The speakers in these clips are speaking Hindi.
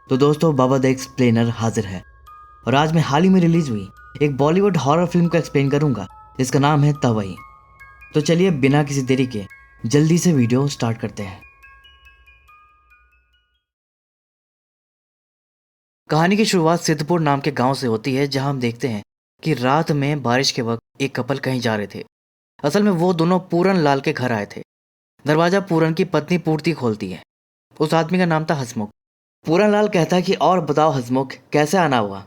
तो दोस्तों, बाबा द एक्सप्लेनर हाजिर है और आज मैं हाल ही में रिलीज हुई एक बॉलीवुड हॉरर फिल्म को एक्सप्लेन करूंगा जिसका नाम है तवई। तो चलिए बिना किसी देरी के जल्दी से वीडियो स्टार्ट करते हैं। कहानी की शुरुआत सिद्धपुर नाम के गांव से होती है, जहां हम देखते हैं कि रात में बारिश के वक्त एक कपल कहीं जा रहे थे। असल में वो दोनों पूरन लाल के घर आए थे। दरवाजा पूरन की पत्नी पूर्ति खोलती है। उस आदमी का नाम था हसमुख। पूरन लाल कहता है कि और बताओ हसमुख, कैसे आना हुआ।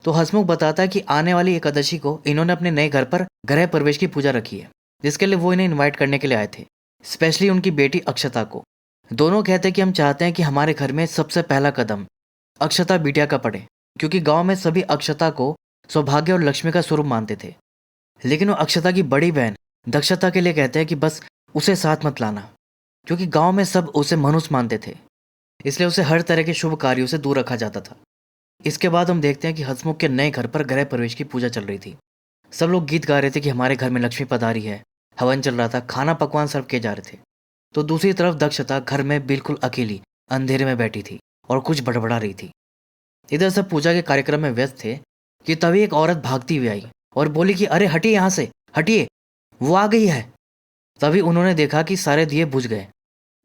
तो हसमुख बताता है कि आने वाली एकादशी को इन्होंने अपने नए घर पर गृह प्रवेश की पूजा रखी है, जिसके लिए वो इन्हें इनवाइट करने के लिए आए थे, स्पेशली उनकी बेटी अक्षता को। दोनों कहते हैं कि हम चाहते हैं कि हमारे घर में सबसे पहला कदम अक्षता बिटिया का पड़े, क्योंकि गांव में सभी अक्षता को सौभाग्य और लक्ष्मी का स्वरूप मानते थे। लेकिन वो अक्षता की बड़ी बहन दक्षता के लिए कहते हैं कि बस उसे साथ मत लाना, क्योंकि गांव में सब उसे मनुष्य मानते थे, इसलिए उसे हर तरह के शुभ कार्यों से दूर रखा जाता था। इसके बाद हम देखते हैं कि हसमुख के नए घर पर गृह प्रवेश की पूजा चल रही थी। सब लोग गीत गा रहे थे कि हमारे घर में लक्ष्मी पधारी है। हवन चल रहा था, खाना पकवान सर्व किए जा रहे थे। तो दूसरी तरफ दक्षता घर में बिल्कुल अकेली अंधेरे में बैठी थी और कुछ बड़बड़ा रही थी। इधर सब पूजा के कार्यक्रम में व्यस्त थे कि तभी एक औरत भागती हुई आई और बोली कि अरे हटिए, यहाँ से हटिए, वो आ गई है। तभी उन्होंने देखा कि सारे दिए बुझ गए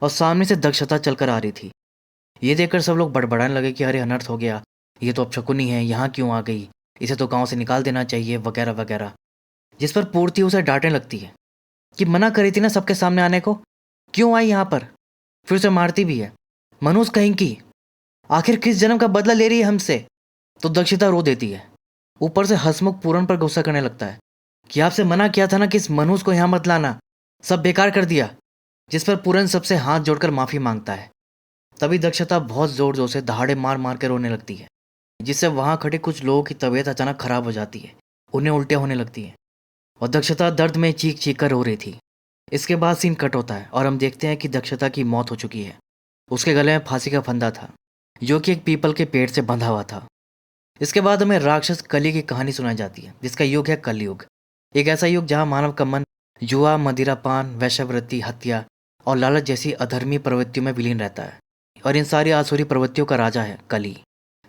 और सामने से दक्षता चलकर आ रही थी। ये देखकर सब लोग बड़बड़ाने लगे कि अरे अनर्थ हो गया, ये तो अपशकुनी है, यहाँ क्यों आ गई, इसे तो गांव से निकाल देना चाहिए, वगैरह वगैरह। जिस पर पूर्ति उसे डांटने लगती है कि मना करी थी ना सबके सामने आने को, क्यों आई यहाँ पर। फिर उसे मारती भी है। मनुष्य कहीं की, आखिर किस जन्म का बदला ले रही है हमसे। तो दक्षिता रो देती है। ऊपर से हसमुख पूरन पर गुस्सा करने लगता है कि आपसे मना किया था ना कि इस मनुष्य को यहाँ मत लाना, सब बेकार कर दिया। जिस पर पूरन सबसे हाथ जोड़कर माफी मांगता है। तभी दक्षता बहुत जोर जोर से दहाड़े मार मार के रोने लगती है, जिससे वहां खड़े कुछ लोगों की तबीयत अचानक खराब हो जाती है, उन्हें उल्टियां होने लगती हैं और दक्षता दर्द में चीख चीख कर रो रही थी। इसके बाद सीन कट होता है और हम देखते हैं कि दक्षता की मौत हो चुकी है। उसके गले में फांसी का फंदा था, जो कि एक पीपल के पेड़ से बंधा हुआ था। इसके बाद हमें राक्षस कली की कहानी सुनाई जाती है, जिसका युग है कलयुग। एक ऐसा युग जहाँ मानव का मन जुआ, मदिरापान, वैश्यवृत्ति, हत्या और लालच जैसी अधर्मी प्रवृत्तियों में विलीन रहता है। और इन सारी आसुरी प्रवृत्तियों का राजा है कली।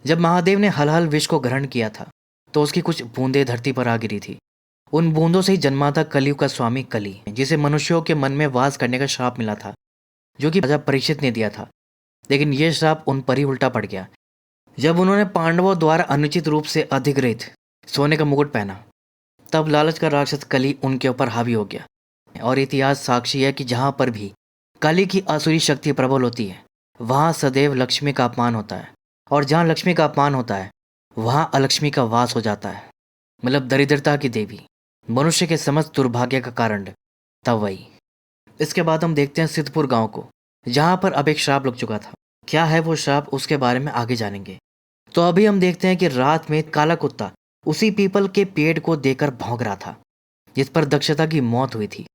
जब महादेव ने हल हल विष को ग्रहण किया था, तो उसकी कुछ बूंदें धरती पर आ गिरी थी। उन बूंदों से ही जन्मा था कलयुग का स्वामी कली, जिसे मनुष्यों के मन में वास करने का श्राप मिला था, जो कि राजा परीक्षित ने दिया था। लेकिन यह श्राप उन पर ही उल्टा पड़ गया जब उन्होंने पांडवों द्वारा अनुचित रूप से अधिग्रहित सोने का मुकुट पहना। तब लालच का राक्षस कली उनके ऊपर हावी हो गया। और इतिहास साक्षी है कि जहां पर भी कली की आसुरी शक्ति प्रबल होती है, वहां सदैव लक्ष्मी का अपमान होता है, और जहां लक्ष्मी का अपमान होता है वहां अलक्ष्मी का वास हो जाता है, मतलब दरिद्रता की देवी, मनुष्य के समस्त दुर्भाग्य का कारण तवई। इसके बाद हम देखते हैं सिद्धपुर गांव को, जहां पर अब एक श्राप लग चुका था। क्या है वो श्राप, उसके बारे में आगे जानेंगे। तो अभी हम देखते हैं कि रात में काला कुत्ता उसी पीपल के पेड़ को देखकर भौंक रहा था, जिस पर दक्षता की मौत हुई थी।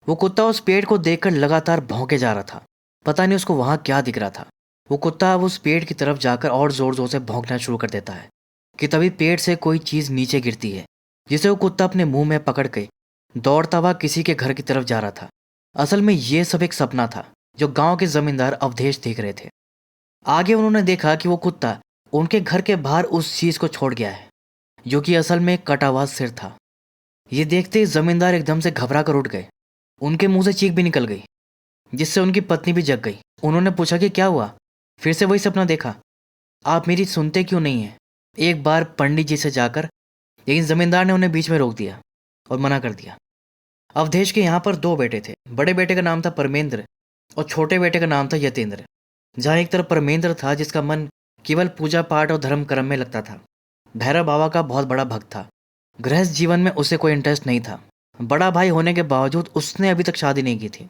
वो कुत्ता उस पेड़ को देखकर लगातार भौंके जा रहा था। पता नहीं उसको वहां क्या दिख रहा था। वो कुत्ता अब उस पेड़ की तरफ जाकर और जोर जोर से भौंकना शुरू कर देता है कि तभी पेड़ से कोई चीज नीचे गिरती है, जिसे वो कुत्ता अपने मुंह में पकड़ के दौड़ता हुआ किसी के घर की तरफ जा रहा था। असल में ये सब एक सपना था जो गांव के जमींदार अवधेश देख रहे थे। आगे उन्होंने देखा कि वो कुत्ता उनके घर के बाहर उस चीज को छोड़ गया है, जो कि असल में एक कटा हुआ सिर था। ये देखते ही जमींदार एकदम से घबरा कर उठ गए। उनके मुंह से चीख भी निकल गई, जिससे उनकी पत्नी भी जग गई। उन्होंने पूछा कि क्या हुआ, फिर से वही सपना देखा, आप मेरी सुनते क्यों नहीं है, एक बार पंडित जी से जाकर। लेकिन जमींदार ने उन्हें बीच में रोक दिया और मना कर दिया। अवधेश के यहाँ पर दो बेटे थे। बड़े बेटे का नाम था परमेंद्र और छोटे बेटे का नाम था यतेंद्र। जहाँ एक तरफ परमेंद्र था, जिसका मन केवल पूजा पाठ और धर्म कर्म में लगता था। भैरव बाबा का बहुत बड़ा भक्त था। गृहस्थ जीवन में उसे कोई इंटरेस्ट नहीं था। बड़ा भाई होने के बावजूद उसने अभी तक शादी नहीं की थी।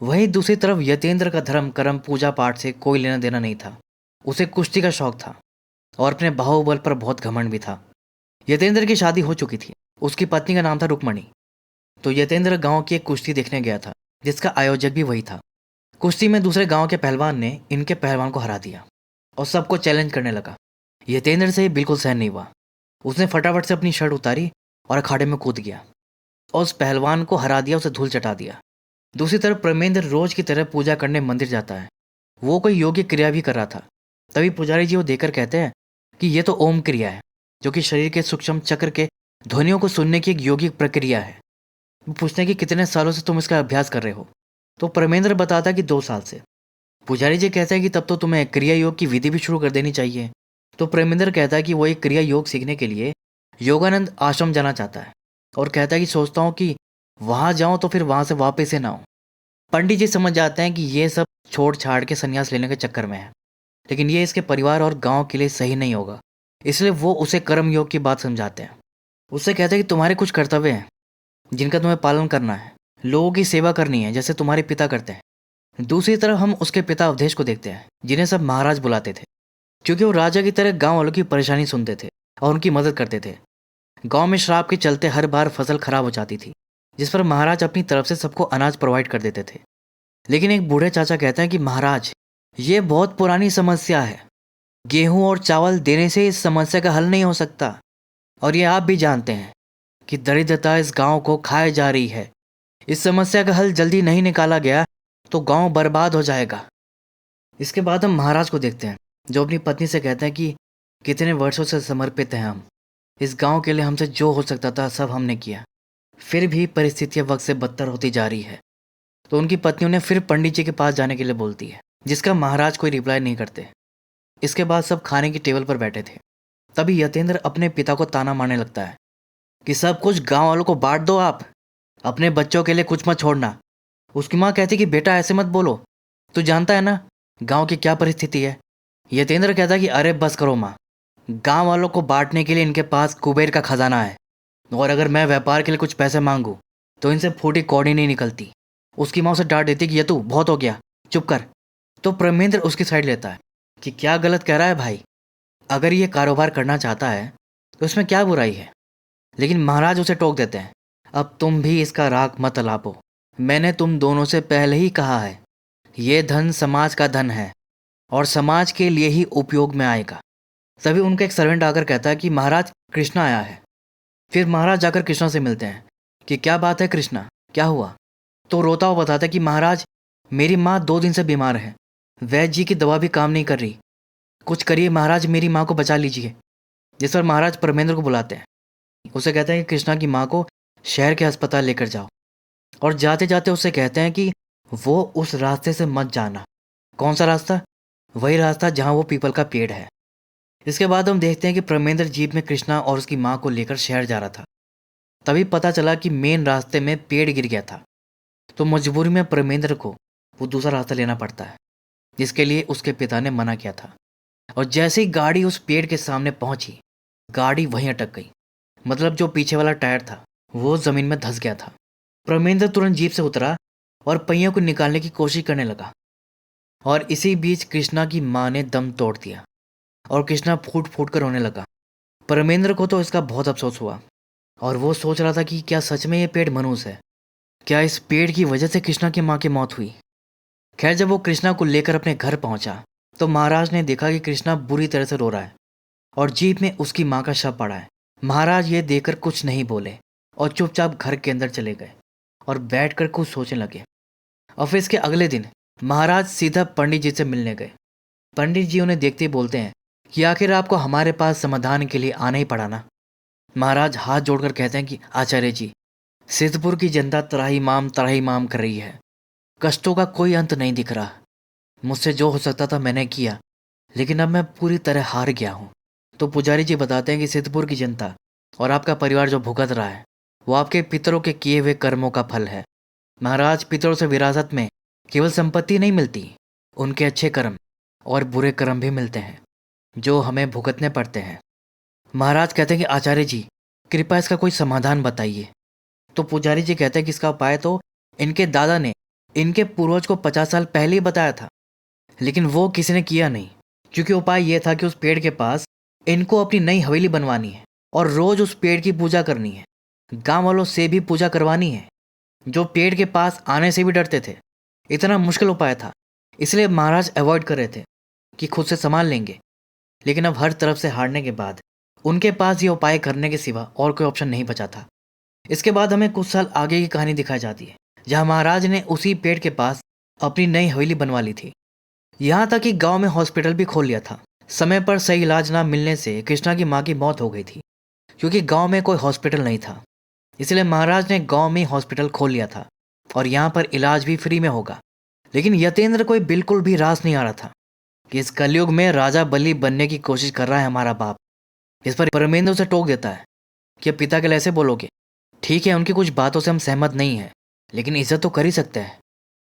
वहीं दूसरी तरफ यतेंद्र का धर्म कर्म पूजा पाठ से कोई लेना देना नहीं था। उसे कुश्ती का शौक था और अपने बाहुबल पर बहुत घमंड भी था। यतेंद्र की शादी हो चुकी थी। उसकी पत्नी का नाम था रुक्मणी। तो यतेंद्र गांव की एक कुश्ती देखने गया था, जिसका आयोजक भी वही था। कुश्ती में दूसरे गांव के पहलवान ने इनके पहलवान को हरा दिया और सबको चैलेंज करने लगा। यतेंद्र से बिल्कुल सहन नहीं हुआ। उसने फटाफट से अपनी शर्ट उतारी और अखाड़े में कूद गया और उस पहलवान को हरा दिया, उसे धूल चटा दिया। दूसरी तरफ परमेंद्र रोज की तरह पूजा करने मंदिर जाता है। वो कोई योग्य क्रिया भी कर रहा था, तभी पुजारी जी वो देखकर कहते हैं कि ये तो ओम क्रिया है, जो कि शरीर के सूक्ष्म चक्र के ध्वनियों को सुनने की एक योगिक प्रक्रिया है। वो पूछते हैं कि कितने सालों से तुम इसका अभ्यास कर रहे हो। तो परमेंद्र बताता है कि 2 साल से। पुजारी जी कहते हैं कि तब तो तुम्हें क्रिया योग की विधि भी शुरू कर देनी चाहिए। तो प्रेमेंद्र कहता है कि वो एक क्रिया योग सीखने के लिए योगानंद आश्रम जाना चाहता है और कहता है कि सोचता हूँ कि वहाँ जाऊँ तो फिर वहाँ से वापस से ना आऊँ। पंडित जी समझ जाते हैं कि ये सब छोड़ छाड़ के संन्यास लेने के चक्कर में है, लेकिन ये इसके परिवार और गांव के लिए सही नहीं होगा। इसलिए वो उसे कर्म योग की बात समझाते हैं। उससे कहते हैं कि तुम्हारे कुछ कर्तव्य हैं जिनका तुम्हें पालन करना है, लोगों की सेवा करनी है जैसे तुम्हारे पिता करते हैं। दूसरी तरफ हम उसके पिता अवधेश को देखते हैं, जिन्हें सब महाराज बुलाते थे, क्योंकि वो राजा की तरह गांव वालों की परेशानी सुनते थे और उनकी मदद करते थे। गांव में श्राप के चलते हर बार फसल खराब हो जाती थी, जिस पर महाराज अपनी तरफ से सबको अनाज प्रोवाइड कर देते थे। लेकिन एक बूढ़े चाचा कहते हैं कि महाराज, ये बहुत पुरानी समस्या है। गेहूं और चावल देने से इस समस्या का हल नहीं हो सकता, और ये आप भी जानते हैं कि दरिद्रता इस गांव को खाए जा रही है। इस समस्या का हल जल्दी नहीं निकाला गया तो गांव बर्बाद हो जाएगा। इसके बाद हम महाराज को देखते हैं, जो अपनी पत्नी से कहते हैं कि कितने वर्षों से समर्पित हैं हम। इस गांव के लिए हमसे जो हो सकता था सब हमने किया, फिर भी परिस्थितियां वक्त से बदतर होती जा रही है। तो उनकी पत्नी उन्हें फिर पंडित जी के पास जाने के लिए बोलती है, जिसका महाराज कोई रिप्लाई नहीं करते। इसके बाद सब खाने की टेबल पर बैठे थे। तभी यतेंद्र अपने पिता को ताना मारने लगता है कि सब कुछ गांव वालों को बांट दो, आप अपने बच्चों के लिए कुछ मत छोड़ना। उसकी माँ कहती कि बेटा ऐसे मत बोलो, तू जानता है ना गांव की क्या परिस्थिति है। यतेंद्र कहता कि अरे बस करो माँ, गांव वालों को बांटने के लिए इनके पास कुबेर का खजाना है, और अगर मैं व्यापार के लिए कुछ पैसे मांगू तो इनसे फूटी कौड़ी नहीं निकलती। उसकी माँ उसे डांट देती कि ये तू बहुत हो गया, चुप कर। तो प्रेमेंद्र उसकी साइड लेता है कि क्या गलत कह रहा है भाई, अगर ये कारोबार करना चाहता है तो इसमें क्या बुराई है। लेकिन महाराज उसे टोक देते हैं, अब तुम भी इसका राग मत अलापो। मैंने तुम दोनों से पहले ही कहा है, ये धन समाज का धन है और समाज के लिए ही उपयोग में आएगा। तभी उनका एक सर्वेंट आकर कहता है कि महाराज, कृष्णा आया है। फिर महाराज जाकर कृष्णा से मिलते हैं कि क्या बात है कृष्णा, क्या हुआ। तो रोता हुआ बताता है कि महाराज, मेरी माँ 2 दिन से बीमार है, वैद्य जी की दवा भी काम नहीं कर रही, कुछ करिए महाराज, मेरी माँ को बचा लीजिए। जिस पर महाराज परमेंद्र को बुलाते हैं। उसे कहते हैं कि कृष्णा की माँ को शहर के अस्पताल लेकर जाओ, और जाते जाते उससे कहते हैं कि वो उस रास्ते से मत जाना। कौन सा रास्ता? वही रास्ता जहाँ वो पीपल का पेड़ है। इसके बाद हम देखते हैं कि परमेंद्र जीप में कृष्णा और उसकी माँ को लेकर शहर जा रहा था। तभी पता चला कि मेन रास्ते में पेड़ गिर गया था, तो मजबूरी में परमेंद्र को वो दूसरा रास्ता लेना पड़ता है, जिसके लिए उसके पिता ने मना किया था। और जैसे ही गाड़ी उस पेड़ के सामने पहुंची, गाड़ी वहीं अटक गई। मतलब जो पीछे वाला टायर था वो जमीन में धंस गया था। परमेंद्र तुरंत जीप से उतरा और पहियों को निकालने की कोशिश करने लगा, और इसी बीच कृष्णा की माँ ने दम तोड़ दिया और कृष्णा फूट फूट कर रोने लगा। परमेंद्र को तो इसका बहुत अफसोस हुआ, और वो सोच रहा था कि क्या सच में ये पेड़ मनुष्य है, क्या इस पेड़ की वजह से कृष्णा की माँ की मौत हुई। खैर, जब वो कृष्णा को लेकर अपने घर पहुंचा तो महाराज ने देखा कि कृष्णा बुरी तरह से रो रहा है और जीप में उसकी माँ का शव पड़ा है। महाराज ये देखकर कुछ नहीं बोले और चुपचाप घर के अंदर चले गए और बैठकर कुछ सोचने लगे। ऑफिस के अगले दिन महाराज सीधा पंडित जी से मिलने गए। पंडित जी उन्हें देखते ही बोलते हैं कि आखिर आपको हमारे पास समाधान के लिए आना ही पड़ा ना। महाराज हाथ जोड़कर कहते हैं कि आचार्य जी, सिद्धपुर की जनता त्राही माम कर रही है, कष्टों का कोई अंत नहीं दिख रहा। मुझसे जो हो सकता था मैंने किया, लेकिन अब मैं पूरी तरह हार गया हूँ। तो पुजारी जी बताते हैं कि सिद्धपुर की जनता और आपका परिवार जो भुगत रहा है वो आपके पितरों के किए हुए कर्मों का फल है। महाराज, पितरों से विरासत में केवल संपत्ति नहीं मिलती, उनके अच्छे कर्म और बुरे कर्म भी मिलते हैं जो हमें भुगतने पड़ते हैं। महाराज कहते हैं कि आचार्य जी, कृपया इसका कोई समाधान बताइए। तो पुजारी जी कहते हैं कि इसका उपाय तो इनके दादा ने इनके पूर्वज को 50 साल पहले ही बताया था, लेकिन वो किसी ने किया नहीं, क्योंकि उपाय यह था कि उस पेड़ के पास इनको अपनी नई हवेली बनवानी है और रोज उस पेड़ की पूजा करनी है। गांव वालों से भी पूजा करवानी है, जो पेड़ के पास आने से भी डरते थे। इतना मुश्किल उपाय था, इसलिए महाराज अवॉइड कर रहे थे कि खुद से संभाल लेंगे। लेकिन अब हर तरफ से हारने के बाद उनके पास ये उपाय करने के सिवा और कोई ऑप्शन नहीं बचा था। इसके बाद हमें कुछ साल आगे की कहानी दिखाई जाती है, जहाँ महाराज ने उसी पेड़ के पास अपनी नई हवेली बनवा ली थी। यहाँ तक कि गांव में हॉस्पिटल भी खोल लिया था। समय पर सही इलाज ना मिलने से कृष्णा की माँ की मौत हो गई थी, क्योंकि गांव में कोई हॉस्पिटल नहीं था। इसलिए महाराज ने गांव में हॉस्पिटल खोल लिया था और यहाँ पर इलाज भी फ्री में होगा। लेकिन यतेंद्र को बिल्कुल भी रास नहीं आ रहा था कि इस कलयुग में राजा बलि बनने की कोशिश कर रहा है हमारा बाप। इस पर परमेंद्र उसे टोक देता है कि अब पिता के लिए ऐसे बोलोगे? ठीक है, उनकी कुछ बातों से हम सहमत नहीं हैं, लेकिन इज्जत तो कर ही सकते हैं।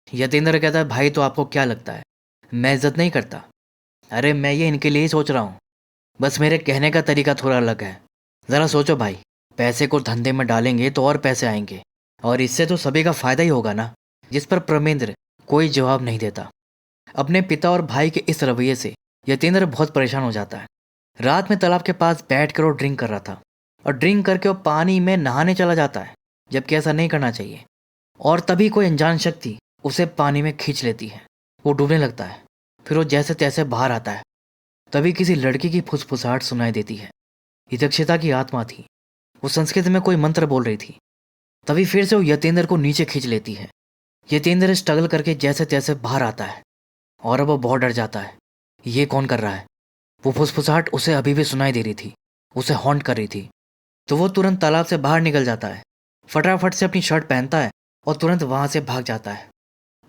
यतेंद्र कहता है, भाई तो आपको क्या लगता है मैं इज्जत नहीं करता? अरे मैं ये इनके लिए ही सोच रहा हूँ, बस मेरे कहने का तरीका थोड़ा अलग है। ज़रा सोचो भाई, पैसे को धंधे में डालेंगे तो और पैसे आएंगे और इससे तो सभी का फायदा ही होगा ना। जिस पर परमेंद्र कोई जवाब नहीं देता। अपने पिता और भाई के इस रवैये से यतेंद्र बहुत परेशान हो जाता है। रात में तालाब के पास बैठकर वो ड्रिंक कर रहा था और ड्रिंक करके वो पानी में नहाने चला जाता है, जबकि ऐसा नहीं करना चाहिए। और तभी कोई अनजान शक्ति उसे पानी में खींच लेती है। वो डूबने लगता है। फिर वो जैसे तैसे बाहर आता है। तभी किसी लड़की की फुसफुसाहट सुनाई देती है। ये दक्षता की आत्मा थी। वो संस्कृत में कोई मंत्र बोल रही थी। तभी फिर से वो यतेंद्र को नीचे खींच लेती है। यतेंद्र स्ट्रगल करके जैसे तैसे बाहर आता है और अब वो बहुत डर जाता है। ये कौन कर रहा है? वो फुसफुसाहट उसे अभी भी सुनाई दे रही थी, उसे हॉन्ट कर रही थी। तो वो तुरंत तालाब से बाहर निकल जाता है, फटाफट से अपनी शर्ट पहनता है और तुरंत वहां से भाग जाता है।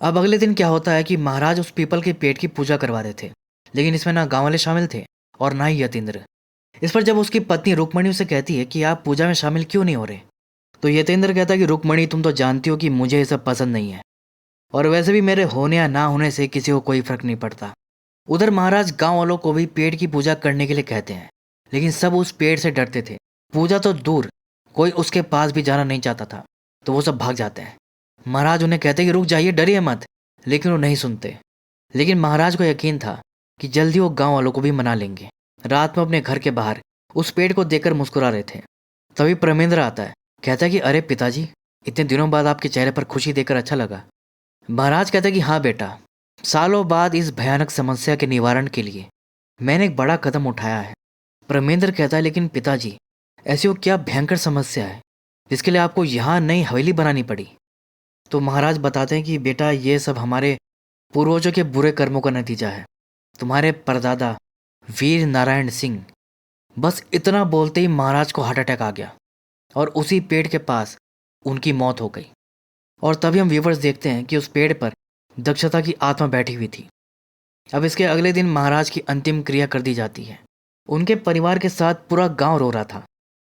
अब अगले दिन क्या होता है कि महाराज उस पीपल के पेड़ की पूजा करवा रहे थे, लेकिन इसमें ना गांव वाले शामिल थे और ना ही यतेंद्र। इस पर जब उसकी पत्नी रुक्मणी उसे कहती है कि आप पूजा में शामिल क्यों नहीं हो रहे, तो यतेंद्र कहता है कि रुक्मणी, तुम तो जानती हो कि मुझे ये सब पसंद नहीं है, और वैसे भी मेरे होने या ना होने से किसी को कोई फर्क नहीं पड़ता। उधर महाराज गांव वालों को भी पेड़ की पूजा करने के लिए कहते हैं, लेकिन सब उस पेड़ से डरते थे। पूजा तो दूर, कोई उसके पास भी जाना नहीं चाहता था, तो वो सब भाग जाते हैं। महाराज उन्हें कहते कि रुक जाइए, डरिए मत, लेकिन वो नहीं सुनते। लेकिन महाराज को यकीन था कि जल्दी वो गांव वालों को भी मना लेंगे। रात में अपने घर के बाहर उस पेड़ को देखकर मुस्कुरा रहे थे। तभी परमेंद्र आता है, कहता है कि अरे पिताजी, इतने दिनों बाद आपके चेहरे पर खुशी देखकर अच्छा लगा। महाराज कहता है कि हाँ बेटा, सालों बाद इस भयानक समस्या के निवारण के लिए मैंने एक बड़ा कदम उठाया है। परमेंद्र कहता है, लेकिन पिताजी, ऐसी वो क्या भयंकर समस्या है जिसके लिए आपको यहाँ नई हवेली बनानी पड़ी? तो महाराज बताते हैं कि बेटा, ये सब हमारे पूर्वजों के बुरे कर्मों का नतीजा है। तुम्हारे परदादा वीर नारायण सिंह। बस इतना बोलते ही महाराज को हार्ट अटैक आ गया और उसी पेड़ के पास उनकी मौत हो गई। और तभी हम व्यूवर्स देखते हैं कि उस पेड़ पर दक्षता की आत्मा बैठी हुई थी। अब इसके अगले दिन महाराज की अंतिम क्रिया कर दी जाती है। उनके परिवार के साथ पूरा गांव रो रहा था।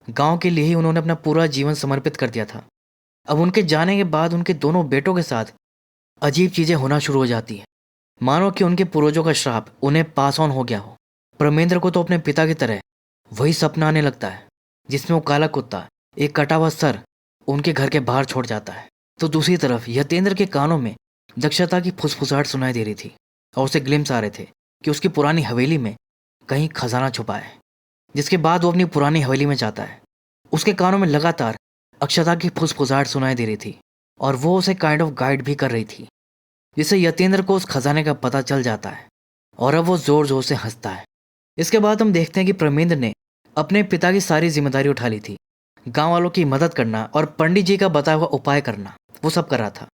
गांव के लिए ही उन्होंने अपना पूरा जीवन समर्पित कर दिया था। अब उनके जाने के बाद उनके दोनों बेटों के साथ अजीब चीजें होना शुरू हो जाती हैं, मानो कि उनके पूर्वजों का श्राप उन्हें पास ऑन हो गया हो। परमेंद्र को तो अपने पिता की तरह वही सपना आने लगता है जिसमें वो काला कुत्ता एक कटा हुआ सर उनके घर के बाहर छोड़ जाता है। तो दूसरी तरफ यतेंद्र के कानों में दक्षता की फुसफुसाहट सुनाई दे रही थी और उसे ग्लिम्स आ रहे थे कि उसकी पुरानी हवेली में कहीं खजाना छुपा है। जिसके बाद वो अपनी पुरानी हवेली में जाता है। उसके कानों में लगातार अक्षता की फुसफुसाहट सुनाई दे रही थी और वो उसे काइंड ऑफ गाइड भी कर रही थी, जिससे यतेंद्र को उस खजाने का पता चल जाता है और अब वो जोर जोर से हंसता है। इसके बाद हम देखते हैं कि परमेंद्र ने अपने पिता की सारी जिम्मेदारी उठा ली थी। गांव वालों की मदद करना और पंडित जी का बताया हुआ उपाय करना, वो सब कर रहा था।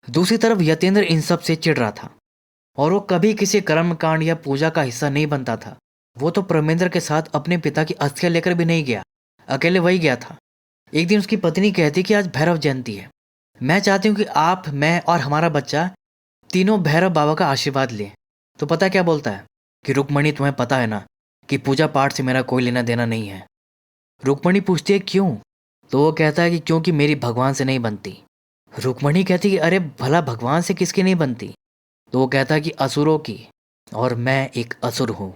दूसरी तरफ यतेंद्र इन सब से चिढ़ रहा था और वो कभी किसी कर्मकांड या पूजा का हिस्सा नहीं बनता था। वो तो परमेंद्र के साथ अपने पिता की अस्थियां लेकर भी नहीं गया, अकेले वही गया था। एक दिन उसकी पत्नी कहती कि आज भैरव जयंती है, मैं चाहती हूँ कि आप, मैं और हमारा बच्चा तीनों भैरव बाबा का आशीर्वाद लें। तो पता क्या बोलता है कि रुक्मणी, तुम्हें पता है ना कि पूजा पाठ से मेरा कोई लेना देना नहीं है। रुक्मणी पूछती है क्यों? तो वो कहता है कि क्योंकि मेरी भगवान से नहीं बनती। रुक्मणी कहती कि अरे भला भगवान से किसकी नहीं बनती? तो वो कहता है कि असुरों की, और मैं एक असुर हूँ।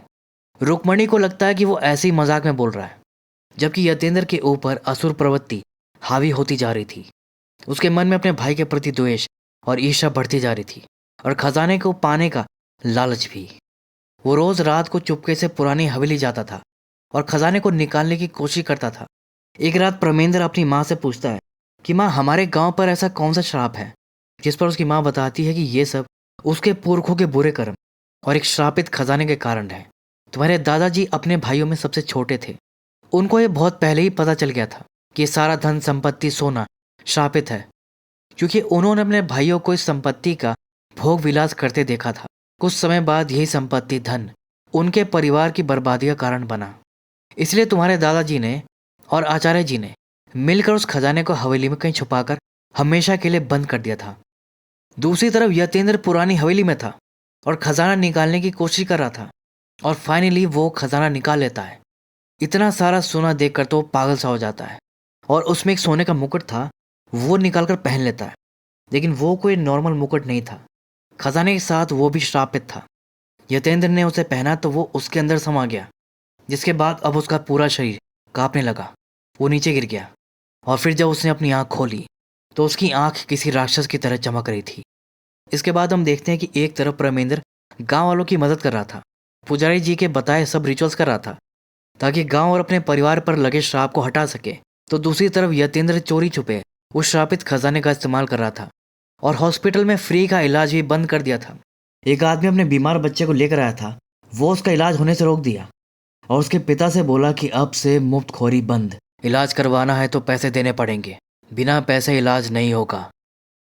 रुक्मणी को लगता है कि वो ऐसे ही मजाक में बोल रहा है, जबकि यतेंद्र के ऊपर असुर प्रवृत्ति हावी होती जा रही थी। उसके मन में अपने भाई के प्रति द्वेष और ईर्ष्या बढ़ती जा रही थी और खजाने को पाने का लालच भी। वो रोज रात को चुपके से पुरानी हवेली जाता था और खजाने को निकालने की कोशिश करता था। एक रात परमेंद्र अपनी माँ से पूछता है कि माँ, हमारे गांव पर ऐसा कौन सा श्राप है? जिस पर उसकी माँ बताती है कि ये सब उसके पुरखों के बुरे कर्म और एक श्रापित खजाने के कारण है। तुम्हारे दादाजी अपने भाइयों में सबसे छोटे थे। उनको ये बहुत पहले ही पता चल गया था कि सारा धन संपत्ति सोना श्रापित है, क्योंकि उन्होंने अपने भाइयों को इस संपत्ति का भोग विलास करते देखा था। कुछ समय बाद यही संपत्ति धन उनके परिवार की बर्बादी का कारण बना। इसलिए तुम्हारे दादाजी ने और आचार्य जी ने मिलकर उस खजाने को हवेली में कहीं छुपाकर हमेशा के लिए बंद कर दिया था। दूसरी तरफ यतेंद्र पुरानी हवेली में था और खजाना निकालने की कोशिश कर रहा था और फाइनली वो खजाना निकाल लेता है। इतना सारा सोना देखकर तो पागल सा हो जाता है और उसमें एक सोने का मुकुट था, वो निकालकर पहन लेता है। लेकिन वो कोई नॉर्मल मुकुट नहीं था, खजाने के साथ वो भी श्रापित था। यतेंद्र ने उसे पहना तो वो उसके अंदर समा गया, जिसके बाद अब उसका पूरा शरीर कांपने लगा। वो नीचे गिर गया और फिर जब उसने अपनी आंख खोली तो उसकी आंख किसी राक्षस की तरह चमक रही थी। इसके बाद हम देखते हैं कि एक तरफ परमेंद्र गांव वालों की मदद कर रहा था, पुजारी जी के बताए सब रिचुअल्स कर रहा था ताकि गांव और अपने परिवार पर लगे श्राप को हटा सके। तो दूसरी तरफ यतेंद्र चोरी छुपे उस श्रापित खजाने का इस्तेमाल कर रहा था और हॉस्पिटल में फ्री का इलाज भी बंद कर दिया था। एक आदमी अपने बीमार बच्चे को लेकर आया था, वो उसका इलाज होने से रोक दिया और उसके पिता से बोला कि अब से मुफ्तखोरी बंद, इलाज करवाना है तो पैसे देने पड़ेंगे, बिना पैसे इलाज नहीं होगा।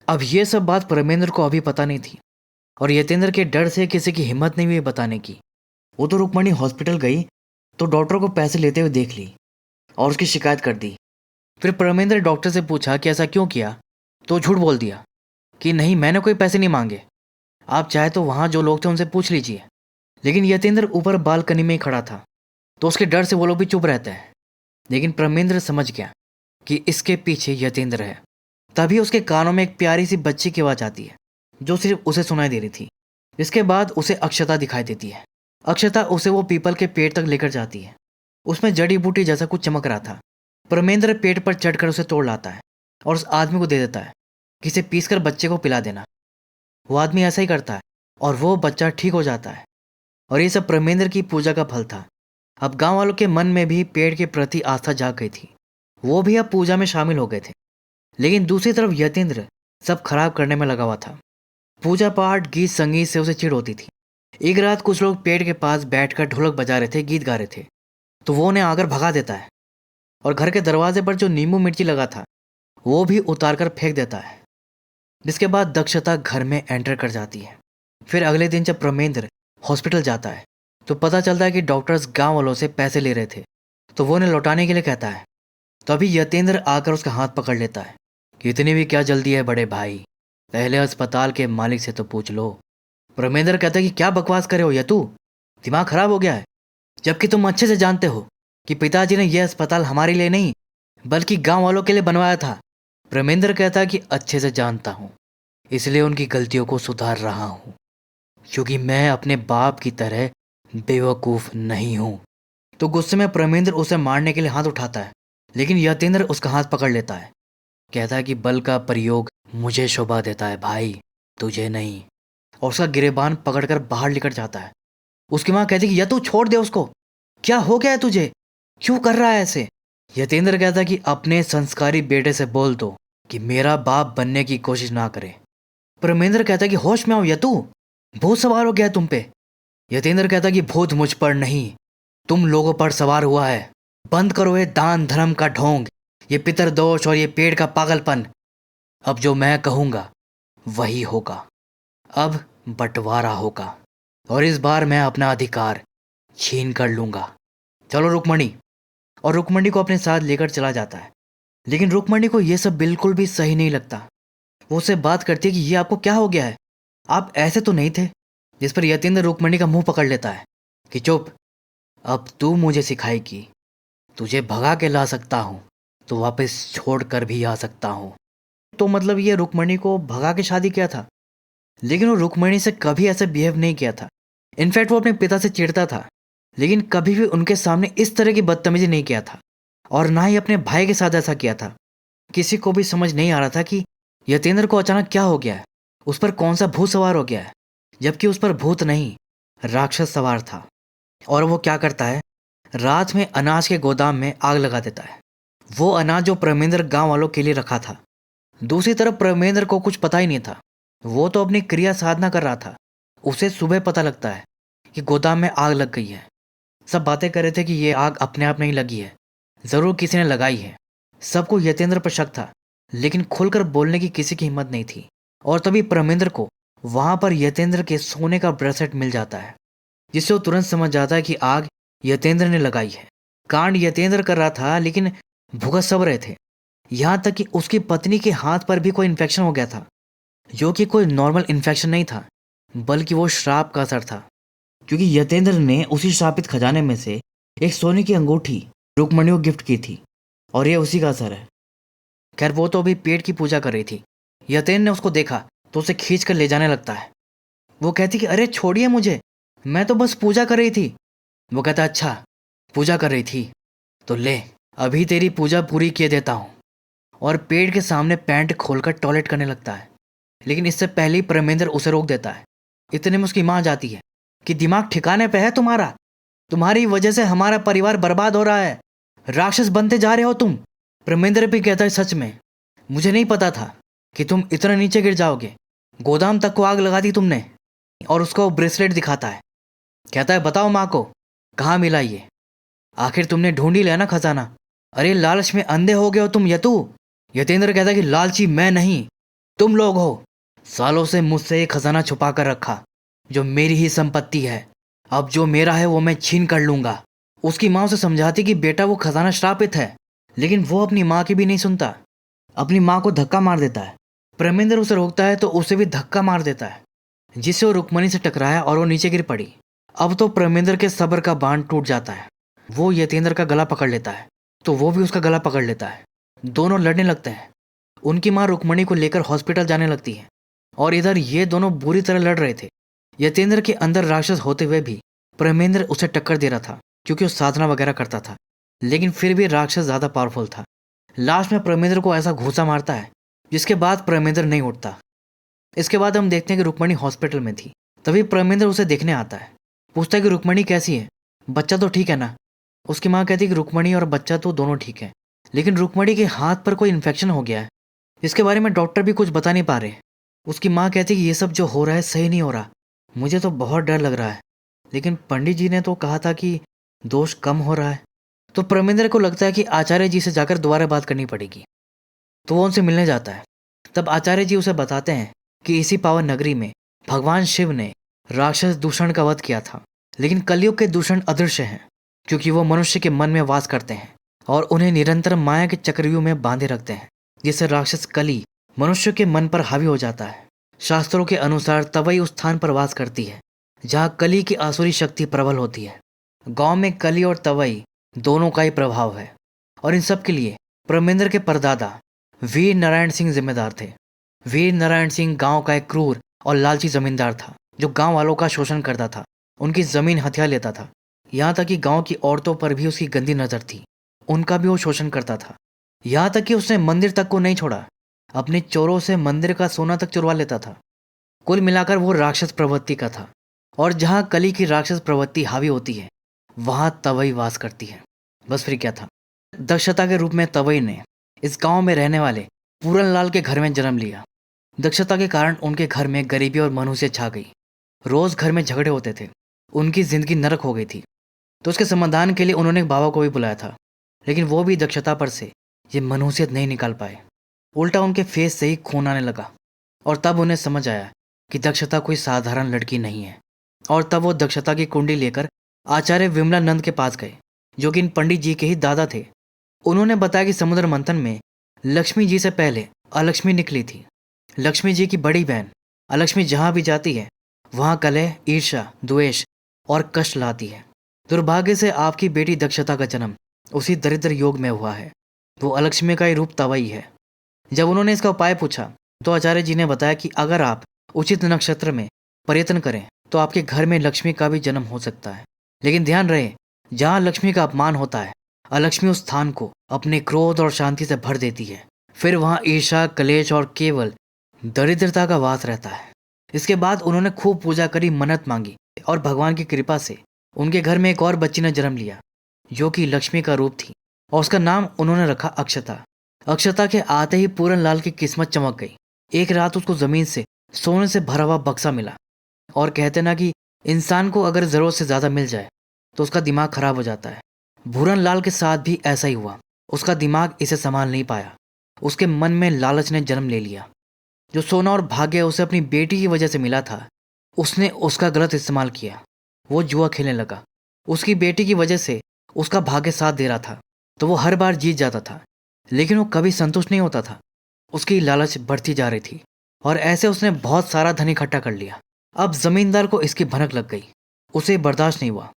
अब ये सब बात परमेंद्र को अभी पता नहीं थी और यतेंद्र के डर से किसी की हिम्मत नहीं हुई बताने की। वो तो रुक्मणी हॉस्पिटल गई तो डॉक्टर को पैसे लेते हुए देख ली और उसकी शिकायत कर दी। फिर परमेंद्र डॉक्टर से पूछा कि ऐसा क्यों किया, तो झूठ बोल दिया कि नहीं, मैंने कोई पैसे नहीं मांगे, आप चाहे तो वहाँ जो लोग थे उनसे पूछ लीजिए। लेकिन यतेंद्र ऊपर बालकनी में ही खड़ा था तो उसके डर से वो लोग भी चुप रहते हैं। लेकिन परमेंद्र समझ गया कि इसके पीछे यतेंद्र है। तभी उसके कानों में एक प्यारी सी बच्ची की आवाज़ आती है जो सिर्फ उसे सुनाई दे रही थी। इसके बाद उसे अक्षता दिखाई देती है। अक्षता उसे वो पीपल के पेड़ तक लेकर जाती है। उसमें जड़ी बूटी जैसा कुछ चमक रहा था। परमेंद्र पेड़ पर चढ़कर उसे तोड़ लाता है और उस आदमी को दे देता है कि इसे पीसकर बच्चे को पिला देना। वो आदमी ऐसा ही करता है और वो बच्चा ठीक हो जाता है। और ये सब परमेंद्र की पूजा का फल था। अब गांव वालों के मन में भी पेड़ के प्रति आस्था जाग गई थी, वो भी अब पूजा में शामिल हो गए थे। लेकिन दूसरी तरफ यतेंद्र सब खराब करने में लगा हुआ था। पूजा पाठ गीत संगीत से उसे चिढ़ होती थी। एक रात कुछ लोग पेड़ के पास बैठकर ढोलक बजा रहे थे, गीत गा रहे थे, तो वो उन्हें आकर भगा देता है और घर के दरवाजे पर जो नींबू मिर्ची लगा था वो भी उतार कर फेंक देता है। जिसके बाद दक्षता घर में एंटर कर जाती है। फिर अगले दिन जब परमेंद्र हॉस्पिटल जाता है तो पता चलता है कि डॉक्टर्स गांव वालों से पैसे ले रहे थे, तो वो उन्हें लौटाने के लिए कहता है। तभी यतेंद्र आकर उसका हाथ पकड़ लेता है कि इतनी भी क्या जल्दी है बड़े भाई, पहले अस्पताल के मालिक से तो पूछ लो। परमेंद्र कहता है कि क्या बकवास करे हो यतू, दिमाग खराब हो गया है, जबकि तुम अच्छे से जानते हो कि पिताजी ने यह अस्पताल हमारे लिए नहीं बल्कि गांव वालों के लिए बनवाया था। परमेंद्र कहता है कि अच्छे से जानता हूँ, इसलिए उनकी गलतियों को सुधार रहा हूँ, क्योंकि मैं अपने बाप की तरह बेवकूफ़ नहीं हूँ। तो गुस्से में परमेंद्र उसे मारने के लिए हाथ उठाता है, लेकिन यतेंद्र उसका हाथ पकड़ लेता है। कहता है कि बल का प्रयोग मुझे शोभा देता है भाई, तुझे नहीं, और उसका गिरेबान पकड़कर बाहर लेकर जाता है। उसकी माँ कहती है कि यतू छोड़ दे उसको, क्या हो गया है तुझे, क्यों कर रहा है ऐसे। यतेंद्र कहता है कि अपने संस्कारी बेटे से बोल दो कि मेरा बाप बनने की कोशिश ना करे। परमेंद्र कहता है कि होश में आओ यतू, भूत सवार हो गया है तुम पे। यतेंद्र कहता है कि भूत मुझ पर नहीं, तुम लोगों पर सवार हुआ है। बंद करो ये दान धर्म का ढोंग, ये पितरदोष और ये पेड़ का पागलपन। अब जो मैं कहूँगा वही होगा, अब बंटवारा होगा और इस बार मैं अपना अधिकार छीन कर लूँगा। चलो रुक्मणी। और रुक्मणी को अपने साथ लेकर चला जाता है। लेकिन रुक्मणी को यह सब बिल्कुल भी सही नहीं लगता। वो उससे बात करती है कि ये आपको क्या हो गया है, आप ऐसे तो नहीं थे। जिस पर यतेंद्र रुक्मणी का मुंह पकड़ लेता है कि चुप, अब तू मुझे सिखाएगी, तुझे भगा के ला सकता हूँ तो वापस छोड़ कर भी आ सकता हूँ। तो मतलब ये रुक्मणी को भगा के शादी किया था, लेकिन वो रुक्मणी से कभी ऐसे बिहेव नहीं किया था। इनफैक्ट वो अपने पिता से चिढ़ता था, लेकिन कभी भी उनके सामने इस तरह की बदतमीजी नहीं किया था और ना ही अपने भाई के साथ ऐसा किया था। किसी को भी समझ नहीं आ रहा था कि यतेंद्र को अचानक क्या हो गया है, उस पर कौन सा भूत सवार हो गया है, जबकि उस पर भूत नहीं राक्षस सवार था। और वो क्या करता है, रात में अनाज के गोदाम में आग लगा देता है, वो अनाज जो परमेंद्र गांव वालों के लिए रखा था। दूसरी तरफ परमेंद्र को कुछ पता ही नहीं था, वो तो अपनी क्रिया साधना कर रहा था। उसे सुबह पता लगता है कि गोदाम में आग लग गई है। सब बातें कर रहे थे कि ये आग अपने आप नहीं लगी है, ज़रूर किसी ने लगाई है। सबको यतेंद्र पर शक था, लेकिन खुलकर बोलने की किसी की हिम्मत नहीं थी। और तभी परमेंद्र को वहां पर यतेंद्र के सोने का ब्रेसलेट मिल जाता है, जिससे वो तुरंत समझ जाता है कि आग यतेंद्र ने लगाई है। कांड यतेंद्र कर रहा था, लेकिन भुगत सब रहे थे। यहाँ तक कि उसकी पत्नी के हाथ पर भी कोई इन्फेक्शन हो गया था, जो कि कोई नॉर्मल इन्फेक्शन नहीं था, बल्कि वो श्राप का असर था, क्योंकि यतेंद्र ने उसी श्रापित खजाने में से एक सोने की अंगूठी रुक्मणी को गिफ्ट की थी, और ये उसी का असर है। खैर, वो तो अभी पेट की पूजा कर रही थी। यतेंद्र ने उसको देखा तो उसे खींच कर ले जाने लगता है। वो कहती कि अरे छोड़िए मुझे, मैं तो बस पूजा कर रही थी। वो कहता अच्छा, पूजा कर रही थी तो ले, अभी तेरी पूजा पूरी किए देता हूँ। और पेड़ के सामने पैंट खोलकर टॉयलेट करने लगता है, लेकिन इससे पहले ही प्रेमेंद्र उसे रोक देता है। इतने में उसकी माँ जाती है कि दिमाग ठिकाने पे है तुम्हारा? तुम्हारी वजह से हमारा परिवार बर्बाद हो रहा है, राक्षस बनते जा रहे हो तुम। प्रेमेंद्र भी कहता है सच में, मुझे नहीं पता था कि तुम इतना नीचे गिर जाओगे। गोदाम तक को आग लगा दी तुमने। और उसको वो ब्रेसलेट दिखाता है, कहता है बताओ माँ को कहाँ मिला ये? आखिर तुमने ढूंढ ही लिया ना खजाना। अरे लालच में अंधे हो गए हो तुम यतु। यतेंद्र कहता है कि लालची मैं नहीं, तुम लोग हो। सालों से मुझसे ये खजाना छुपा कर रखा, जो मेरी ही संपत्ति है। अब जो मेरा है वो मैं छीन कर लूंगा। उसकी माँ उसे समझाती कि बेटा वो खजाना श्रापित है, लेकिन वो अपनी माँ की भी नहीं सुनता, अपनी माँ को धक्का मार देता है। प्रेमेंद्र उसे रोकता है तो उसे भी धक्का मार देता है, जिससे वो रुक्मणी से टकराया और वो नीचे गिर पड़ी। अब तो प्रेमेंद्र के सब्र का बांध टूट जाता है। वो यतेंद्र का गला पकड़ लेता है तो वो भी उसका गला पकड़ लेता है। दोनों लड़ने लगते हैं। उनकी माँ रुक्मणी को लेकर हॉस्पिटल जाने लगती है, और इधर ये दोनों बुरी तरह लड़ रहे थे। यतेंद्र के अंदर राक्षस होते हुए भी प्रेमेंद्र उसे टक्कर दे रहा था, क्योंकि वो साधना वगैरह करता था, लेकिन फिर भी राक्षस ज़्यादा पावरफुल था। लास्ट में प्रेमेंद्र को ऐसा घूसा मारता है जिसके बाद प्रेमेंद्र नहीं उठता। इसके बाद हम देखते हैं कि रुक्मणी हॉस्पिटल में थी। तभी प्रेमेंद्र उसे देखने आता है, पूछता है कि रुक्मणी कैसी है, बच्चा तो ठीक है ना? उसकी माँ कहती है कि रुक्मणी और बच्चा तो दोनों ठीक है, लेकिन रुक्मणी के हाथ पर कोई इन्फेक्शन हो गया है, इसके बारे में डॉक्टर भी कुछ बता नहीं पा रहे। उसकी माँ कहती है कि ये सब जो हो रहा है सही नहीं हो रहा, मुझे तो बहुत डर लग रहा है, लेकिन पंडित जी ने तो कहा था कि दोष कम हो रहा है। तो प्रेमेंद्र को लगता है कि आचार्य जी से जाकर दोबारा बात करनी पड़ेगी, तो वो उनसे मिलने जाता है। तब आचार्य जी उसे बताते हैं कि इसी पावन नगरी में भगवान शिव ने राक्षस दूषण का वध किया था, लेकिन कलयुग के दूषण अदृश्य हैं, क्योंकि वो मनुष्य के मन में वास करते हैं और उन्हें निरंतर माया के चक्रव्यूह में बांधे रखते हैं, जिससे राक्षस कली मनुष्य के मन पर हावी हो जाता है। शास्त्रों के अनुसार तवई उस स्थान पर वास करती है जहाँ कली की आसुरी शक्ति प्रबल होती है। गांव में कली और तवई दोनों का ही प्रभाव है, और इन सब के लिए प्रेमेंद्र के परदादा वीर नारायण सिंह जिम्मेदार थे। वीर नारायण सिंह गांव का एक क्रूर और लालची जमींदार था, जो गांव वालों का शोषण करता था, उनकी जमीन हथिया लेता था। यहाँ तक कि गांव की औरतों पर भी उसकी गंदी नजर थी, उनका भी वो शोषण करता था। यहाँ तक कि उसने मंदिर तक को नहीं छोड़ा, अपने चोरों से मंदिर का सोना तक चुरवा लेता था। कुल मिलाकर वो राक्षस प्रवृत्ति का था, और जहाँ कली की राक्षस प्रवृत्ति हावी होती है वहाँ तवई वास करती है। बस फिर क्या था, दक्षता के रूप में तवई ने इस गांव में रहने वाले पूरनलाल के घर में जन्म लिया। दक्षता के कारण उनके घर में गरीबी और मनुष्य छा गई। रोज घर में झगड़े होते थे, उनकी जिंदगी नरक हो गई थी। तो उसके समाधान के लिए उन्होंने एक बाबा को भी बुलाया था, लेकिन वो भी दक्षता पर से ये मनुष्यत नहीं निकाल पाए। उल्टा उनके फेस से ही खून आने लगा, और तब उन्हें समझ आया कि दक्षता कोई साधारण लड़की नहीं है। और तब वो दक्षता की कुंडली लेकर आचार्य विमलानंद के पास गए, जो कि इन पंडित जी के ही दादा थे। उन्होंने बताया कि समुद्र मंथन में लक्ष्मी जी से पहले अलक्ष्मी निकली थी। लक्ष्मी जी की बड़ी बहन अलक्ष्मी जहाँ भी जाती है वहाँ कलह, ईर्ष्या, द्वेष और कष्ट लाती है। दुर्भाग्य से आपकी बेटी दक्षता का जन्म उसी दरिद्र योग में हुआ है। वो अलक्ष्मी का ही रूप तवई है। जब उन्होंने इसका उपाय पूछा तो आचार्य जी ने बताया कि अगर आप उचित नक्षत्र में प्रयत्न करें तो आपके घर में लक्ष्मी का भी जन्म हो सकता है। लेकिन ध्यान रहे, जहाँ लक्ष्मी का अपमान होता है, अलक्ष्मी उस स्थान को अपने क्रोध और शांति से भर देती है। फिर वहाँ ईर्ष्या, कलेश और केवल दरिद्रता का वास रहता है। इसके बाद उन्होंने खूब पूजा करी, मन्नत मांगी, और भगवान की कृपा से उनके घर में एक और बच्ची ने जन्म लिया, जो कि लक्ष्मी का रूप थी, और उसका नाम उन्होंने रखा अक्षता। अक्षता के आते ही पूरनलाल की किस्मत चमक गई। एक रात उसको जमीन से सोने से भरा हुआ बक्सा मिला, और कहते ना कि इंसान को अगर जरूरत से ज्यादा मिल जाए तो उसका दिमाग खराब हो जाता है। भूरनलाल के साथ भी ऐसा ही हुआ। उसका दिमाग इसे संभाल नहीं पाया, उसके मन में लालच ने जन्म ले लिया। जो सोना और भाग्य उसे अपनी बेटी की वजह से मिला था, उसने उसका गलत इस्तेमाल किया। वो जुआ खेलने लगा। उसकी बेटी की वजह से उसका भाग्य साथ दे रहा था, तो वो हर बार जीत जाता था, लेकिन वो कभी संतुष्ट नहीं होता था। उसकी लालच बढ़ती जा रही थी और ऐसे उसने बहुत सारा धन इकट्ठा कर लिया। अब जमींदार को इसकी भनक लग गई। उसे बर्दाश्त नहीं हुआ।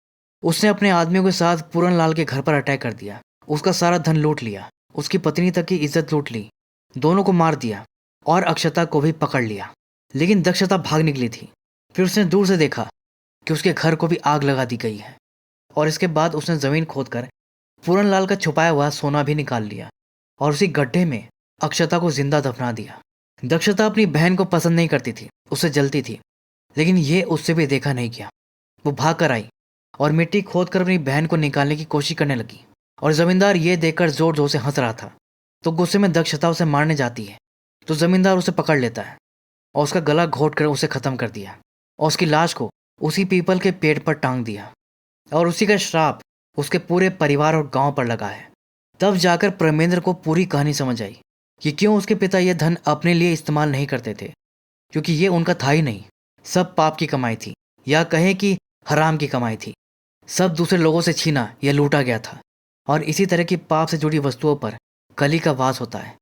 उसने अपने आदमियों के साथ पूरन लाल के घर पर अटैक कर दिया। उसका सारा धन लूट लिया, उसकी पत्नी तक की इज्जत लूट ली, दोनों को मार दिया और अक्षता को भी पकड़ लिया। लेकिन दक्षता भाग निकली थी। फिर उसने दूर से देखा कि उसके घर को भी आग लगा दी गई है और इसके बाद उसने जमीन खोदकर पूरन लाल का छुपाया हुआ सोना भी निकाल लिया और उसी गड्ढे में अक्षता को जिंदा दफना दिया। दक्षता अपनी बहन को पसंद नहीं करती थी, उससे जलती थी, लेकिन ये उससे भी देखा नहीं गया। वो भाग कर आई और मिट्टी खोद कर अपनी बहन को निकालने की कोशिश करने लगी और जमींदार ये देखकर जोर जोर से हंस रहा था। तो गुस्से में दक्षता उसे मारने जाती है तो जमींदार उसे पकड़ लेता है और उसका गला घोट कर उसे खत्म कर दिया और उसकी लाश को उसी पीपल के पेड़ पर टांग दिया और उसी का श्राप उसके पूरे परिवार और गांव पर लगा है। तब जाकर प्रमेंद्र को पूरी कहानी समझ आई कि क्यों उसके पिता यह धन अपने लिए इस्तेमाल नहीं करते थे, क्योंकि ये उनका था ही नहीं। सब पाप की कमाई थी, या कहें कि हराम की कमाई थी। सब दूसरे लोगों से छीना या लूटा गया था और इसी तरह की पाप से जुड़ी वस्तुओं पर कली का वास होता है।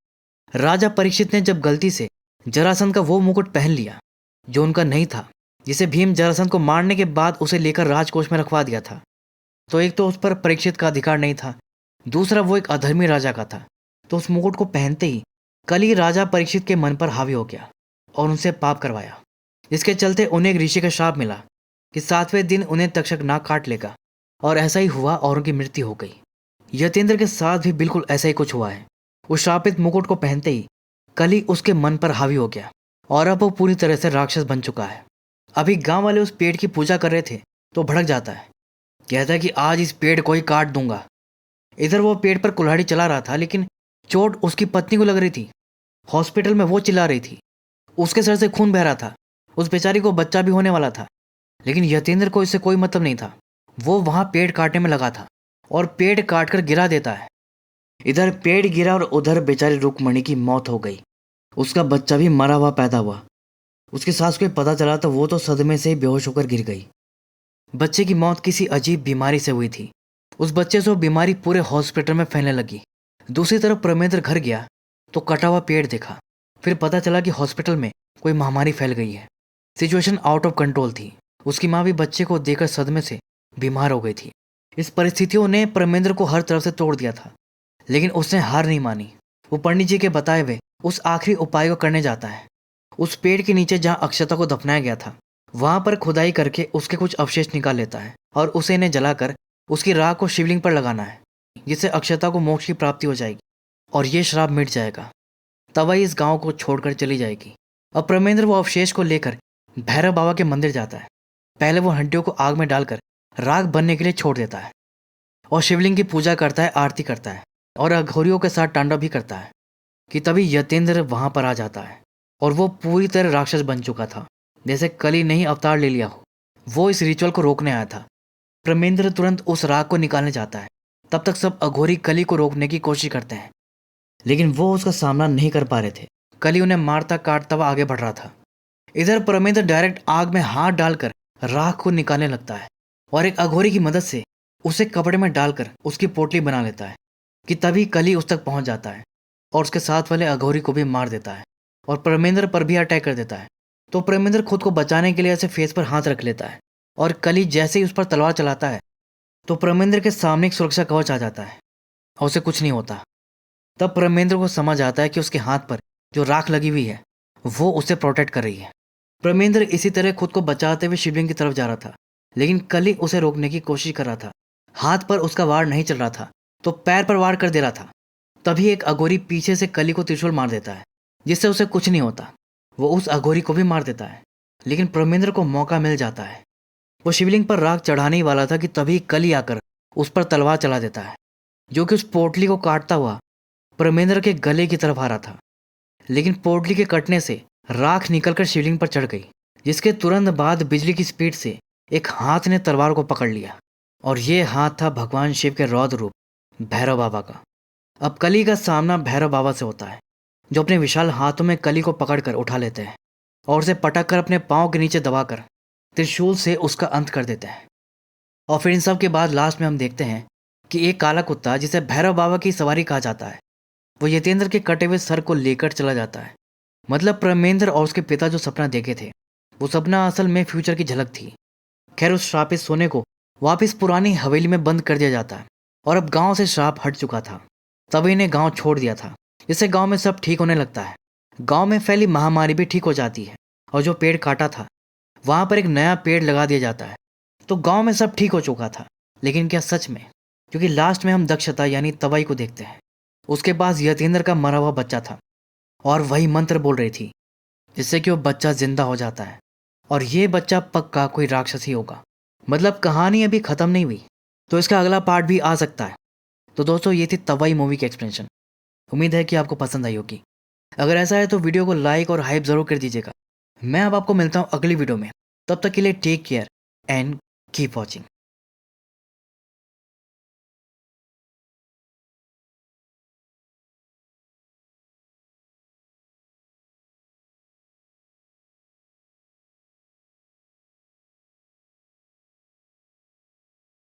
राजा परीक्षित ने जब गलती से जरासंध का वो मुकुट पहन लिया जो उनका नहीं था, जिसे भीम जरासंध को मारने के बाद उसे लेकर राजकोष में रखवा दिया था, तो एक तो उस पर परीक्षित का अधिकार नहीं था, दूसरा वो एक अधर्मी राजा का था। तो उस मुकुट को पहनते ही कली राजा परीक्षित के मन पर हावी हो गया और उनसे पाप करवाया, जिसके चलते उन्हें एक ऋषि का श्राप मिला कि 7वें दिन उन्हें तक्षक नाक काट लेगा। और ऐसा ही हुआ और उनकी मृत्यु हो गई। यतेंद्र के साथ भी बिल्कुल ऐसा ही कुछ हुआ है। उस श्रापित मुकुट को पहनते ही कली उसके मन पर हावी हो गया और अब वो पूरी तरह से राक्षस बन चुका है। अभी गांव वाले उस पेड़ की पूजा कर रहे थे तो भड़क जाता है, कहता है कि आज इस पेड़ को ही काट दूंगा। इधर वो पेड़ पर कुल्हाड़ी चला रहा था, लेकिन चोट उसकी पत्नी को लग रही थी। हॉस्पिटल में वो चिल्ला रही थी, उसके सर से खून बह रहा था, उस बेचारी को बच्चा भी होने वाला था, लेकिन यतेंद्र को इससे कोई मतलब नहीं था। वो वहां पेड़ काटने में लगा था और पेड़ काट कर गिरा देता है। इधर पेड़ गिरा और उधर बेचारी रुक्मणी की मौत हो गई। उसका बच्चा भी मरा हुआ पैदा हुआ। उसकी सास को पता चला तो वो तो सदमे से ही बेहोश होकर गिर गई। बच्चे की मौत किसी अजीब बीमारी से हुई थी। उस बच्चे से वो बीमारी पूरे हॉस्पिटल में फैलने लगी। दूसरी तरफ प्रमेंद्र घर गया तो कटा हुआ पेड़ देखा। फिर पता चला कि हॉस्पिटल में कोई महामारी फैल गई है। सिचुएशन आउट ऑफ कंट्रोल थी। उसकी माँ भी बच्चे को देखकर सदमे से बीमार हो गई थी। इस परिस्थितियों ने प्रमेंद्र को हर तरफ से तोड़ दिया था, लेकिन उसने हार नहीं मानी। वो पंडित जी के बताए हुए उस आखिरी उपाय को करने जाता है। उस पेड़ के नीचे जहाँ अक्षता को दफनाया गया था, वहां पर खुदाई करके उसके कुछ अवशेष निकाल लेता है और उसे इन्हें जलाकर उसकी राख को शिवलिंग पर लगाना है, जिससे अक्षता को मोक्ष की प्राप्ति हो जाएगी और ये श्राप मिट जाएगा। तब वह इस गांव को छोड़कर चली जाएगी। अब प्रमेंद्र वो अवशेष को लेकर भैरव बाबा के मंदिर जाता है। पहले वो हड्डियों को आग में डालकर राख बनने के लिए छोड़ देता है और शिवलिंग की पूजा करता है, आरती करता है और अघोरियों के साथ तांडव भी करता है कि तभी यतेंद्र वहां पर आ जाता है और वो पूरी तरह राक्षस बन चुका था, जैसे कली नहीं अवतार ले लिया हो। वो इस रिचुअल को रोकने आया था। प्रमेंद्र तुरंत उस राख को निकालने जाता है। तब तक सब अघोरी कली को रोकने की कोशिश करते हैं, लेकिन वो उसका सामना नहीं कर पा रहे थे। कली उन्हें मारता काटता हुआ आगे बढ़ रहा था। इधर प्रमेंद्र डायरेक्ट आग में हाथ डालकर राख को निकालने लगता है और एक अघोरी की मदद से उसे कपड़े में डालकर उसकी पोटली बना लेता है कि तभी कली उस तक पहुंच जाता है और उसके साथ वाले अघोरी को भी मार देता है और प्रमेंद्र पर भी अटैक कर देता है। तो प्रमेंद्र खुद को बचाने के लिए ऐसे फेस पर हाथ रख लेता है और कली जैसे ही उस पर तलवार चलाता है तो प्रमेंद्र के सामने एक सुरक्षा कवच आ जाता है और उसे कुछ नहीं होता। तब प्रमेंद्र को समझ आता है कि उसके हाथ पर जो राख लगी हुई है वो उसे प्रोटेक्ट कर रही है। प्रमेंद्र इसी तरह खुद को बचाते हुए शिवलिंग की तरफ जा रहा था, लेकिन कली उसे रोकने की कोशिश कर रहा था। हाथ पर उसका वार नहीं चल रहा था तो पैर पर वार कर दे रहा था। तभी एक अघोरी पीछे से कली को त्रिशूल मार देता है, जिससे उसे कुछ नहीं होता। वो उस अघोरी को भी मार देता है, लेकिन प्रमेंद्र को मौका मिल जाता है। वो शिवलिंग पर राख चढ़ाने ही वाला था कि तभी कली आकर उस पर तलवार चला देता है, जो कि उस पोटली को काटता हुआ प्रमेंद्र के गले की तरफ आ रहा था। लेकिन पोटली के कटने से राख निकलकर शिवलिंग पर चढ़ गई, जिसके तुरंत बाद बिजली की स्पीड से एक हाथ ने तलवार को पकड़ लिया और ये हाथ था भगवान शिव के रौद्र रूप भैरव बाबा का। अब कली का सामना भैरव बाबा से होता है। जो अपने विशाल हाथों में कली को पकड़कर उठा लेते हैं और उसे पटक कर अपने पाँव के नीचे दबाकर त्रिशूल से उसका अंत कर देते हैं। और फिर इन सब के बाद लास्ट में हम देखते हैं कि एक काला कुत्ता, जिसे भैरव बाबा की सवारी कहा जाता है, वो यतेंद्र के कटे हुए सर को लेकर चला जाता है। मतलब प्रमेंद्र और उसके पिता जो सपना देखे थे, वो सपना असल में फ्यूचर की झलक थी। खैर, उस श्रापित सोने को वापस पुरानी हवेली में बंद कर दिया जाता है और अब गांव से श्राप हट चुका था। तभी ने गांव छोड़ दिया था, जिससे गांव में सब ठीक होने लगता है। गांव में फैली महामारी भी ठीक हो जाती है और जो पेड़ काटा था वहां पर एक नया पेड़ लगा दिया जाता है। तो गांव में सब ठीक हो चुका था। लेकिन क्या सच में? क्योंकि लास्ट में हम दक्षता यानी तवाई को देखते हैं। उसके पास यतेंद्र का मरा हुआ बच्चा था और वही मंत्र बोल रही थी, जिससे कि वो बच्चा जिंदा हो जाता है और ये बच्चा पक्का कोई राक्षस ही होगा। मतलब कहानी अभी खत्म नहीं हुई, तो इसका अगला पार्ट भी आ सकता है। तो दोस्तों, ये थी तवाई मूवी की एक्सप्लेनेशन। उम्मीद है कि आपको पसंद आई होगी। अगर ऐसा है तो वीडियो को लाइक और हाइप जरूर कर दीजिएगा। मैं अब आपको मिलता हूँ अगली वीडियो में। तब तक के लिए take care and keep watching.